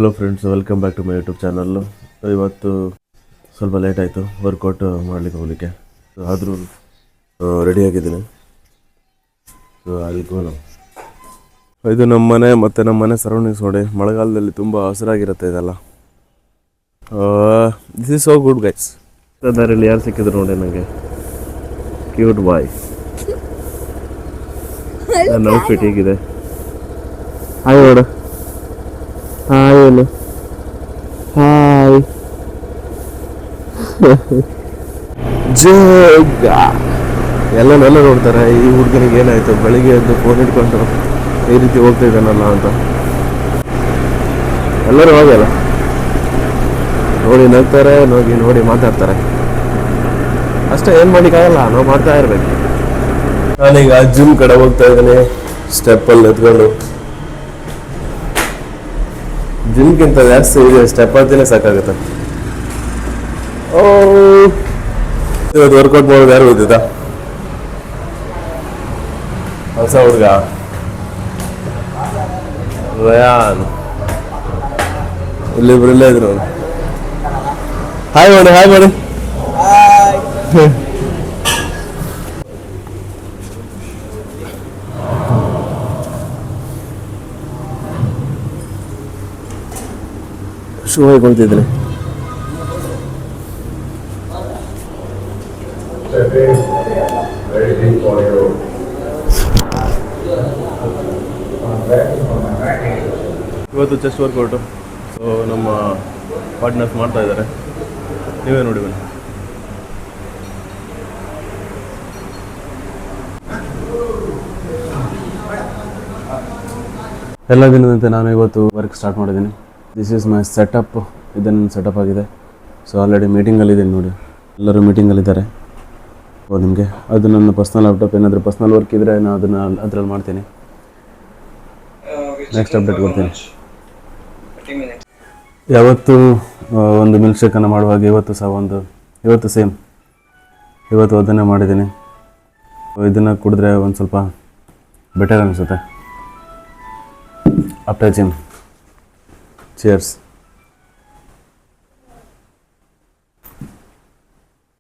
Hello friends, welcome back to my YouTube channel. ಇವತ್ತು ಸ್ವಲ್ಪ late ಆಯಿತು ವರ್ಕೌಟ್ ಹೋಗಲಿಕ್ಕೆ. ಆದರೂ ರೆಡಿಯಾಗಿದ್ದೀನಿ. ಸೊ ಅದಕ್ಕೂ ಇದು ನಮ್ಮ ಮನೆ ಮತ್ತು ನಮ್ಮ ಮನೆ ಸರೌಂಡಿಂಗ್ಸ್ ನೋಡಿ. ಮಳೆಗಾಲದಲ್ಲಿ ತುಂಬ ಹಸಿರಾಗಿರುತ್ತೆ ಇದೆಲ್ಲ. This is so good guys. ದಾರಿಯಲ್ಲಿ ಯಾರು ಸಿಕ್ಕಿದ್ರು ನೋಡಿ ನನಗೆ. ಕ್ಯೂಟ್ ಬಾಯ್. ನನ್ನ ಔಟ್ಫಿಟ್ ಹೀಗಿದೆ. ಹಾಯ್ ನೋಡು. ಹಾಯ್ ಹೇಳು. ಹಾಯ್. ಜೋಗ ಎಲ್ಲ ನೋಡ್ತಾರೆ ಈ ಹುಡುಗನಿಗೆ ಏನಾಯಿತು, ಬೆಳಿಗ್ಗೆ ಎದ್ದು ಫೋನ್ ಇಟ್ಕೊಂಡು ಈ ರೀತಿ ಹೋಗ್ತಾ ಇದ್ದಾನಲ್ಲ ಅಂತ. ಎಲ್ಲರೂ ಹೋಗಲ್ಲ ನೋಡಿ ನಗ್ತಾರೆ, ನೋಡಿ ಮಾತಾಡ್ತಾರೆ ಅಷ್ಟೇ. ಏನು ಮಾಡೋಕ್ಕಾಗಲ್ಲ, ನಾವು ಮಾಡ್ತಾ ಇರ್ಬೇಕು. ನಾನೀಗ ಜಿಮ್ ಕಡೆ ಹೋಗ್ತಾ ಇದ್ದೀನಿ. ಸ್ಟೆಪ್ಪಲ್ಲಿ ಎತ್ಕೊಂಡು ಜಿಮ್ಗಿಂತ ಜಾಸ್ತಿ ಇದೆ, ಸ್ಟೆಪ್ ಹತ್ತಿನೇ ಸಾಕಾಗುತ್ತೆ. ಇವತ್ತು ವರ್ಕೌಟ್ ಮಾಡೋದು ಯಾರು ಗೊತ್ತಿದ್ದ? ಹೊಸ ಹುಡುಗ ರಯಾನ್. ಇಲ್ಲಿಬ್ರು ಇಲ್ಲೇ ಇದ್ರು. ಹಾಯ್ ಮಾಡಿ, ಹಾಯ್ ಮಾಡಿ. ಶೂ ಹಾಕೊಳ್ತಿದ್ದೀನಿ. ಇವತ್ತು ಚೆಸ್ಟ್ ವರ್ಕೌಟು. ಸೊ ನಮ್ಮ ಪಾರ್ಟ್ನರ್ಸ್ ಮಾಡ್ತಾ ಇದ್ದಾರೆ, ನೀವೇ ನೋಡಿ ಬನ್ನಿ. ಎಲ್ಲ ದಿನದಂತೆ ನಾನು ಇವತ್ತು ವರ್ಕ್ ಸ್ಟಾರ್ಟ್ ಮಾಡಿದ್ದೀನಿ. This is my setup. ಇದು ನನ್ನ ಸೆಟಪ್ ಆಗಿದೆ. ಸೊ ಆಲ್ರೆಡಿ ಮೀಟಿಂಗಲ್ಲಿದ್ದೀನಿ ನೋಡಿ, ಎಲ್ಲರೂ ಮೀಟಿಂಗಲ್ಲಿದ್ದಾರೆ. ನಿಮಗೆ ಅದು ನನ್ನ ಪರ್ಸ್ನಲ್ ಲ್ಯಾಪ್ಟಾಪ್. ಏನಾದರೂ ಪರ್ಸ್ನಲ್ ವರ್ಕ್ ಇದ್ದರೆ ನಾನು ಅದರಲ್ಲಿ ಮಾಡ್ತೀನಿ. ನೆಕ್ಸ್ಟ್ ಅಪ್ಡೇಟ್ ಕೊಡ್ತೀನಿ. ಯಾವತ್ತು ಒಂದು ಮಿಲ್ಕ್ ಶೇಕನ್ನು ಮಾಡುವಾಗ ಇವತ್ತು ಸೇಮ್ ಇವತ್ತು ಅದನ್ನೇ ಮಾಡಿದ್ದೀನಿ. ಇದನ್ನು ಕುಡಿದ್ರೆ ಒಂದು ಸ್ವಲ್ಪ ಬೆಟರ್ ಅನಿಸುತ್ತೆ ಆಫ್ಟರ್ ಜಿಮ್. ಚಿಯರ್ಸ್.